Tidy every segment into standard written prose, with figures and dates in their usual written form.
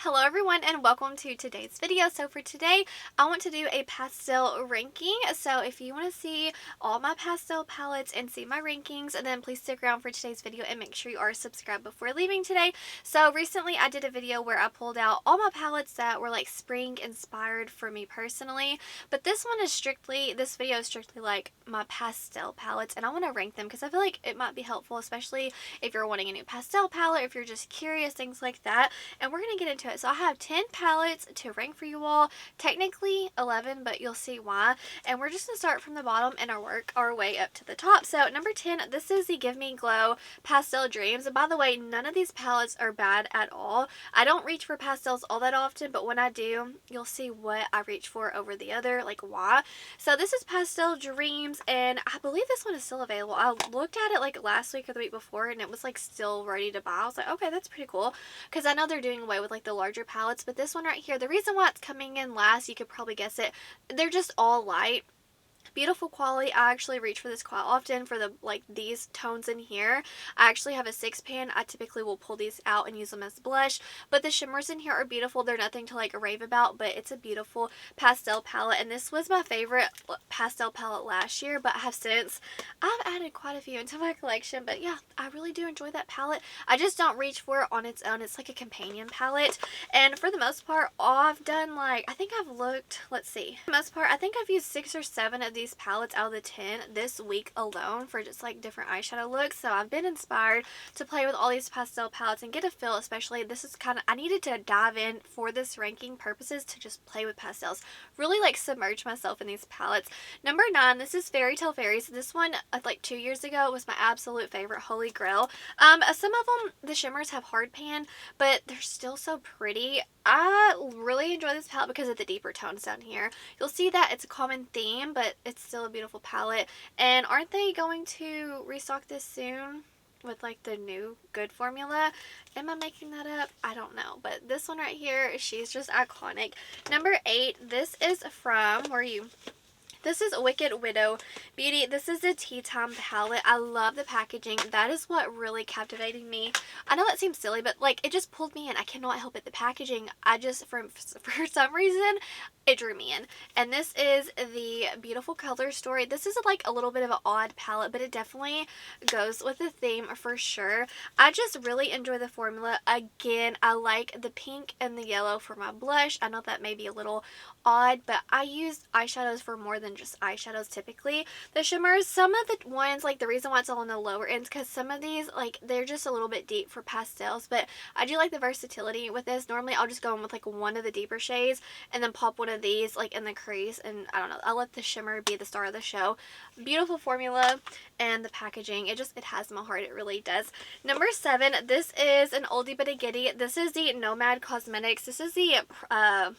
Hello everyone and welcome to today's video. So for today I want to do a pastel ranking. So if you want to see all my pastel palettes and see my rankings, then please stick around for today's video and make sure you are subscribed before leaving today. So recently I did a video where I pulled out all my palettes that were like spring inspired for me personally, but this video is strictly like my pastel palettes, and I want to rank them because I feel like it might be helpful, especially if you're wanting a new pastel palette, if you're just curious, things like that. And we're going to get into it. So I have 10 palettes to rank for you all. Technically 11, but you'll see why. And we're just going to start from the bottom and work our way up to the top. So number 10, this is the Give Me Glow Pastel Dreams. And by the way, none of these palettes are bad at all. I don't reach for pastels all that often, but when I do, you'll see what I reach for over the other, like why. So this is Pastel Dreams, and I believe this one is still available. I looked at it like last week or the week before, and it was like still ready to buy. I was like, okay, that's pretty cool, because I know they're doing away with like the larger palettes, but this one right here, the reason why it's coming in last, you could probably guess it, they're just all light. Beautiful quality. I actually reach for this quite often for the these tones in here. I actually have a 6 pan. I typically will pull these out and use them as blush, but the shimmers in here are beautiful. They're nothing to like rave about, but it's a beautiful pastel palette, and this was my favorite pastel palette last year, but I've added quite a few into my collection. But yeah, I really do enjoy that palette. I just don't reach for it on its own. It's like a companion palette, and for the most part, I've done like, I think I've looked, let's see, for the most part I think I've used 6 or 7 of these palettes out of the 10 this week alone for just like different eyeshadow looks. So I've been inspired to play with all these pastel palettes and get a feel, especially this is kind of, I needed to dive in for this ranking purposes to just play with pastels, really like submerge myself in these palettes. Number 9, this is FAIRYTALE Fairies. This one like 2 years ago was my absolute favorite holy grail. Some of them, the shimmers have hard pan, but they're still so pretty. I really enjoy this palette because of the deeper tones down here. You'll see that it's a common theme, but it's still a beautiful palette. And aren't they going to restock this soon with like the new good formula? Am I making that up? I don't know. But this one right here, she's just iconic. Number 8, this is from, where are you? This is Wicked Widow Beauty. This is a tea time palette. I love the packaging. That is what really captivated me. I know that seems silly, but like it just pulled me in. I cannot help it. The packaging, for some reason, it drew me in. And this is the Beautiful Color Story. This is like a little bit of an odd palette, but it definitely goes with the theme for sure. I just really enjoy the formula. Again, I like the pink and the yellow for my blush. I know that may be a little odd, but I use eyeshadows for more than just eyeshadows typically. The shimmers, some of the ones, like the reason why it's all on the lower ends, because some of these, like, they're just a little bit deep for pastels, but I do like the versatility with this. Normally I'll just go in with like one of the deeper shades and then pop one of these like in the crease, and I don't know, I'll let the shimmer be the star of the show. Beautiful formula, and the packaging, it has my heart, it really does. Number 7, this is an oldie but a goodie. This is the Nomad Cosmetics. This is the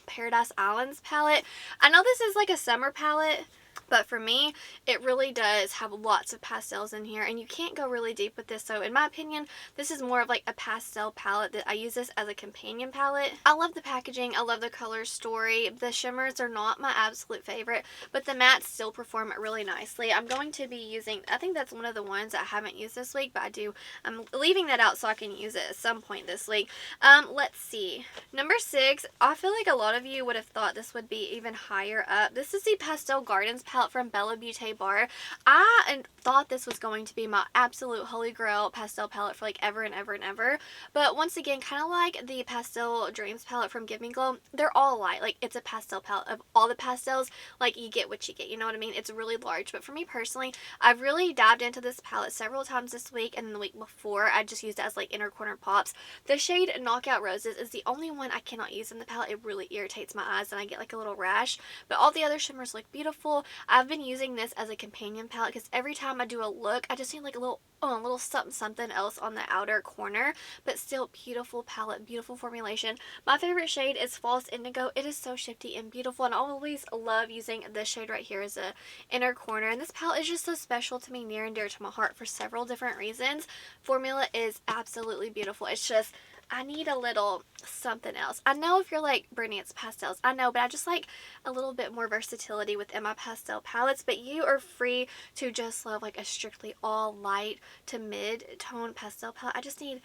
Paradise Islands palette. I know this is like a summer palette, but for me, it really does have lots of pastels in here, and you can't go really deep with this. So in my opinion, this is more of like a pastel palette. That I use this as a companion palette. I love the packaging. I love the color story. The shimmers are not my absolute favorite, but the mattes still perform really nicely. I'm going to be using, I think that's one of the ones I haven't used this week, but I'm leaving that out so I can use it at some point this week. Let's see. Number 6, I feel like a lot of you would have thought this would be even higher up. This is the Pastel Gardens palette from Bella Beaute Bar. I thought this was going to be my absolute holy grail pastel palette for like ever and ever and ever, but once again, kind of like the Pastel Dreams palette from Give Me Glow, they're all light. Like, it's a pastel palette. Of all the pastels, like, you get what you get, you know what I mean? It's really large, but for me personally, I've really dived into this palette several times this week, and the week before I just used it as like inner corner pops. The shade Knockout Roses is the only one I cannot use in the palette. It really irritates my eyes and I get like a little rash, but all the other shimmers look beautiful. I've been using this as a companion palette because every time I do a look, I just need like a little something else on the outer corner, but still beautiful palette, beautiful formulation. My favorite shade is False Indigo. It is so shifty and beautiful, and I always love using this shade right here as a inner corner, and this palette is just so special to me, near and dear to my heart for several different reasons. Formula is absolutely beautiful. It's just, I need a little something else. I know if you're like, Brittany, it's pastels. I know, but I just like a little bit more versatility within my pastel palettes. But you are free to just love like a strictly all light to mid-tone pastel palette. I just need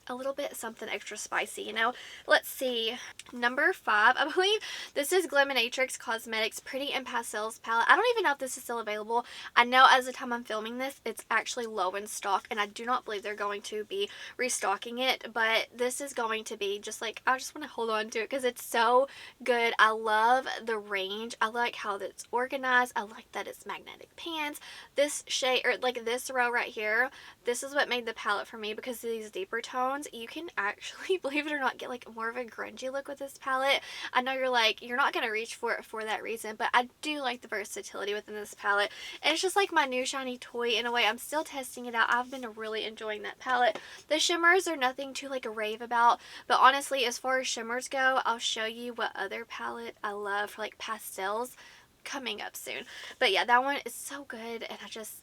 a little bit something extra spicy, you know. Let's see. Number 5, I believe this is Glaminatrix Cosmetics Pretty in Pastels palette. I don't even know if this is still available. I know as the time I'm filming this, it's actually low in stock, and I do not believe they're going to be restocking it, but this is going to be just like, I just want to hold on to it because it's so good. I love the range. I like how it's organized. I like that it's magnetic pans. This shade, or like this row right here, this is what made the palette for me because of these deeper tones. You can actually, believe it or not, get like more of a grungy look with this palette. I know you're like, you're not going to reach for it for that reason, but I do like the versatility within this palette. And it's just like my new shiny toy in a way. I'm still testing it out. I've been really enjoying that palette. The shimmers are nothing to like rave about, but honestly, as far as shimmers go, I'll show you what other palette I love for like pastels coming up soon. But yeah, that one is so good, and I just,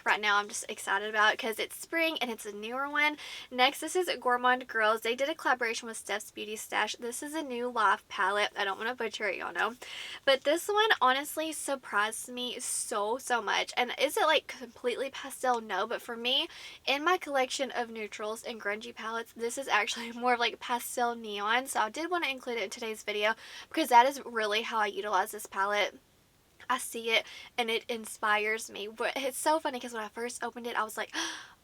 right now I'm just excited about it because it's spring and it's a newer one. Next, this is Gourmand Girls. They did a collaboration with Steph's Beauty Stash. This is a new live palette. I don't want to butcher it, y'all know. But this one honestly surprised me so much. And is it like completely pastel? No, but for me, in my collection of neutrals and grungy palettes, this is actually more of like pastel neon. So I did want to include it in today's video because that is really how I utilize this palette. I see it and it inspires me. But it's so funny because when I first opened it, I was like,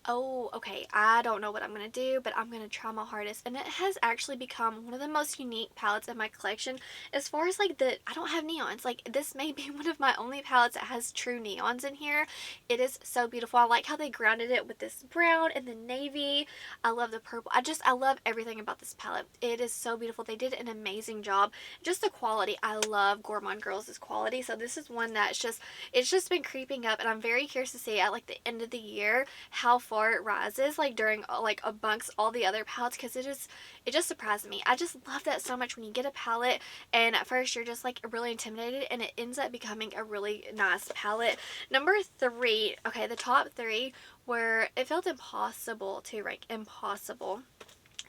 oh, okay, I don't know what I'm going to do, but I'm going to try my hardest. And it has actually become one of the most unique palettes in my collection as far as like I don't have neons. Like, this may be one of my only palettes that has true neons in here. It is so beautiful. I like how they grounded it with this brown and the navy. I love the purple. I love everything about this palette. It is so beautiful. They did an amazing job. Just the quality. I love Gourmand Girls' quality. So this is one that's it's just been creeping up, and I'm very curious to see at like the end of the year how far it rises like during like amongst all the other palettes, because it just surprised me. I just love that so much when you get a palette and at first you're just like really intimidated and it ends up becoming a really nice palette. Number 3, okay, the top 3 where it felt impossible to rank. Impossible.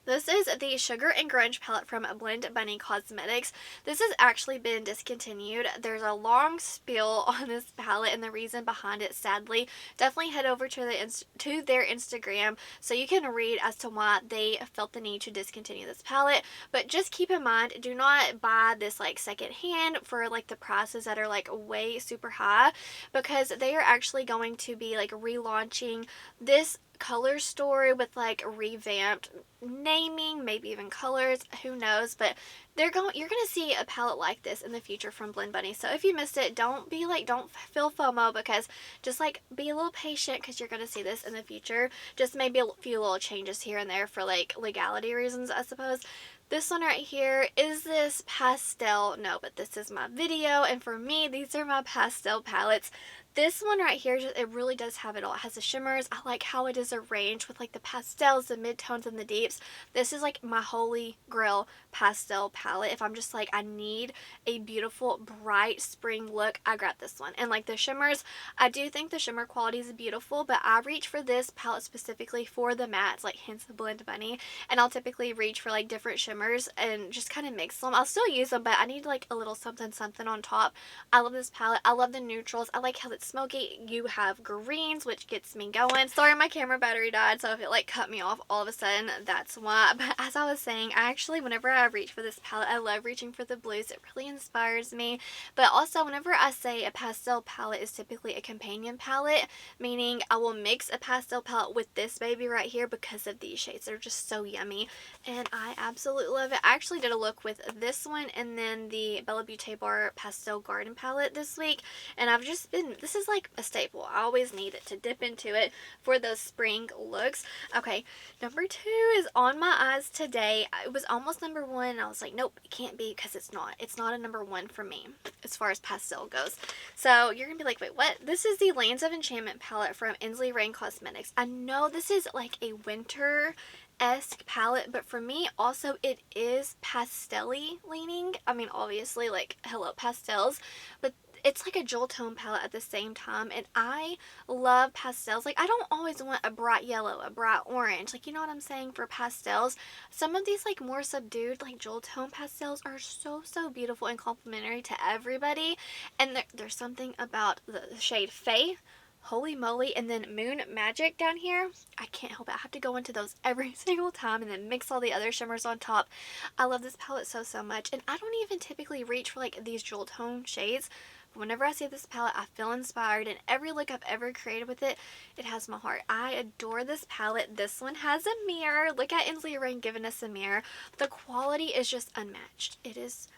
This is the Sugar and Grunge palette from BrittanyRae Cosmetics. This has actually been discontinued. There's a long spiel on this palette and the reason behind it, sadly. Definitely head over to their Instagram so you can read as to why they felt the need to discontinue this palette. But just keep in mind, do not buy this like secondhand for like the prices that are like way super high, because they are actually going to be like relaunching this color story with like revamped naming, maybe even colors, who knows, but you're gonna see a palette like this in the future from BrittanyRae. So if you missed it, don't feel FOMO, because just like be a little patient because you're gonna see this in the future. Just maybe a few little changes here and there for like legality reasons, I suppose. This one right here, is this pastel? No, but this is my video, and for me, these are my pastel palettes. This one right here, it really does have it all. It has the shimmers. I like how it is arranged with like the pastels, the midtones, and the deeps. This is like my holy grail pastel palette. If I'm just like, I need a beautiful, bright spring look, I grab this one. And like the shimmers, I do think the shimmer quality is beautiful, but I reach for this palette specifically for the mattes, like hence the Blend Bunny. And I'll typically reach for like different shimmers and just kind of mix them. I'll still use them, but I need like a little something on top. I love this palette. I love the neutrals. I like how it's smoky. You have greens, which gets me going. Sorry, my camera battery died, so if it like cut me off all of a sudden, that's why. But as I was saying, I actually, whenever I reach for this palette, I love reaching for the blues. It really inspires me. But also, whenever I say a pastel palette is typically a companion palette, meaning I will mix a pastel palette with this baby right here because of these shades. They're just so yummy, and I absolutely love it. I actually did a look with this one and then the Bella Beaute Bar Pastel Garden palette this week, and I've just been, this is like a staple. I always need it to dip into it for those spring looks. Okay, number 2 is on my eyes today. It was almost number 1, and I was like, nope, it can't be, because it's not a number 1 for me as far as pastel goes. So you're gonna be like, wait, what? This is the Lands of Enchantment palette from Ensley Reign Cosmetics. I know this is like a winter-esque palette, but for me also it is pastel-y leaning. I mean, obviously, like, hello, pastels, but it's like a jewel tone palette at the same time, and I love pastels. Like, I don't always want a bright yellow, a bright orange, like, you know what I'm saying, for pastels. Some of these like more subdued like jewel tone pastels are so beautiful and complimentary to everybody, and there's something about the shade Faye. Holy Moly, and then Moon Magic down here. I can't help it. I have to go into those every single time and then mix all the other shimmers on top. I love this palette so, so much. And I don't even typically reach for like these jewel tone shades. But whenever I see this palette, I feel inspired. And every look I've ever created with it, it has my heart. I adore this palette. This one has a mirror. Look at Ensley Reign giving us a mirror. The quality is just unmatched. It is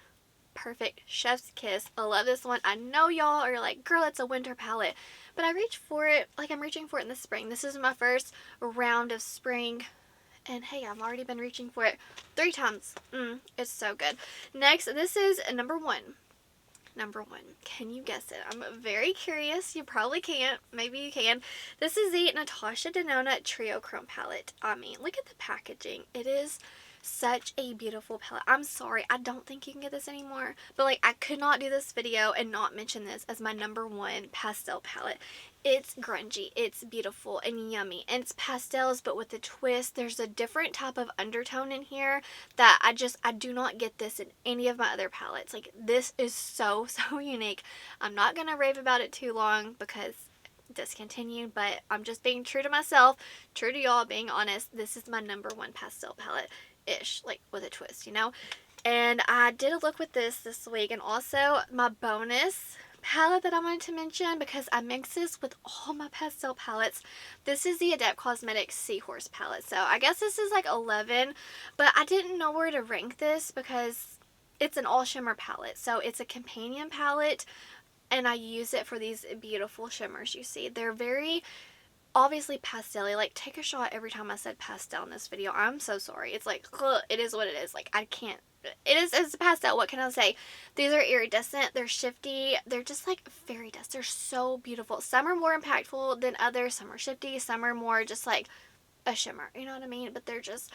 perfect. Chef's kiss. I love this one. I know y'all are like, girl, it's a winter palette, but I reach for it like I'm reaching for it in the spring. This is my first round of spring, and hey, I've already been reaching for it 3 times. It's so good. Next, this is number one. Number one. Can you guess it? I'm very curious. You probably can't. Maybe you can. This is the Natasha Denona Trio Chrome palette. I mean, look at the packaging. It is such a beautiful palette. I'm sorry, I don't think you can get this anymore, but like I could not do this video and not mention this as my number one pastel palette. It's grungy, it's beautiful and yummy, and it's pastels but with a twist. There's a different type of undertone in here that I do not get this in any of my other palettes. Like, this is so unique. I'm not gonna rave about it too long because discontinued, but I'm just being true to myself, true to y'all, being honest. This is my number one pastel palette ish, like with a twist, you know. And I did a look with this week, and also my bonus palette that I wanted to mention because I mix this with all my pastel palettes. This is the Adept Cosmetics Seahorse palette. So I guess this is like 11, but I didn't know where to rank this because it's an all shimmer palette. So it's a companion palette, and I use it for these beautiful shimmers you see. They're very obviously pastel-y. Like, take a shot every time I said pastel in this video. I'm so sorry. It's like, ugh, it is what it is. Like, I can't. It's a pastel. What can I say? These are iridescent. They're shifty. They're just like fairy dust. They're so beautiful. Some are more impactful than others. Some are shifty. Some are more just like a shimmer. You know what I mean? But they're just,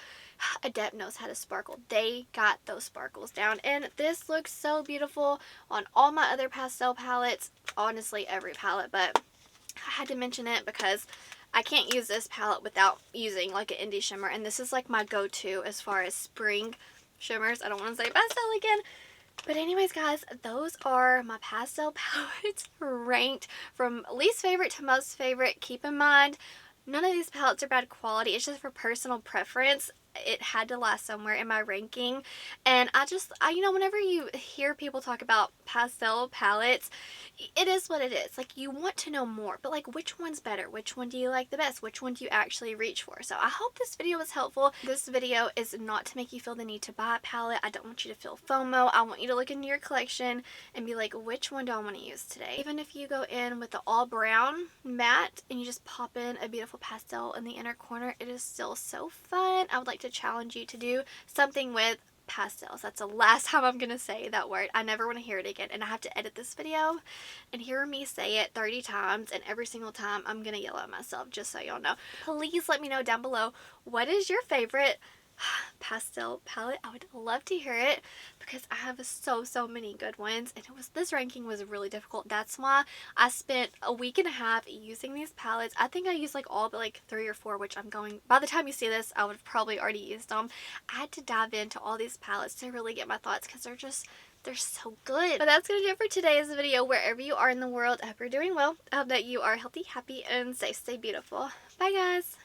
Adept knows how to sparkle. They got those sparkles down. And this looks so beautiful on all my other pastel palettes. Honestly, every palette. But I had to mention it because I can't use this palette without using like an indie shimmer, and this is like my go-to as far as spring shimmers. I don't want to say pastel again, but anyways guys, those are my pastel palettes ranked from least favorite to most favorite. Keep in mind, none of these palettes are bad quality. It's just for personal preference. It had to last somewhere in my ranking. And I you know, whenever you hear people talk about pastel palettes, it is what it is. Like, you want to know more, but like, which one's better? Which one do you like the best? Which one do you actually reach for? So I hope this video was helpful. This video is not to make you feel the need to buy a palette. I don't want you to feel FOMO. I want you to look into your collection and be like, which one do I want to use today? Even if you go in with the all brown matte and you just pop in a beautiful pastel in the inner corner, it is still so fun. I would like to challenge you to do something with pastels. That's the last time I'm gonna say that word. I never want to hear it again, and I have to edit this video and hear me say it 30 times, and every single time I'm gonna yell at myself, just so y'all know. Please let me know down below, what is your favorite pastel palette? I would love to hear it because I have so many good ones, and this ranking was really difficult. That's why I spent a week and a half using these palettes. I think I used like all but like 3 or 4, which by the time you see this, I would have probably already used them. I had to dive into all these palettes to really get my thoughts because they're so good. But that's gonna do it for today's video. Wherever you are in the world, I hope you're doing well. I hope that you are healthy, happy, and safe. Stay beautiful. Bye guys.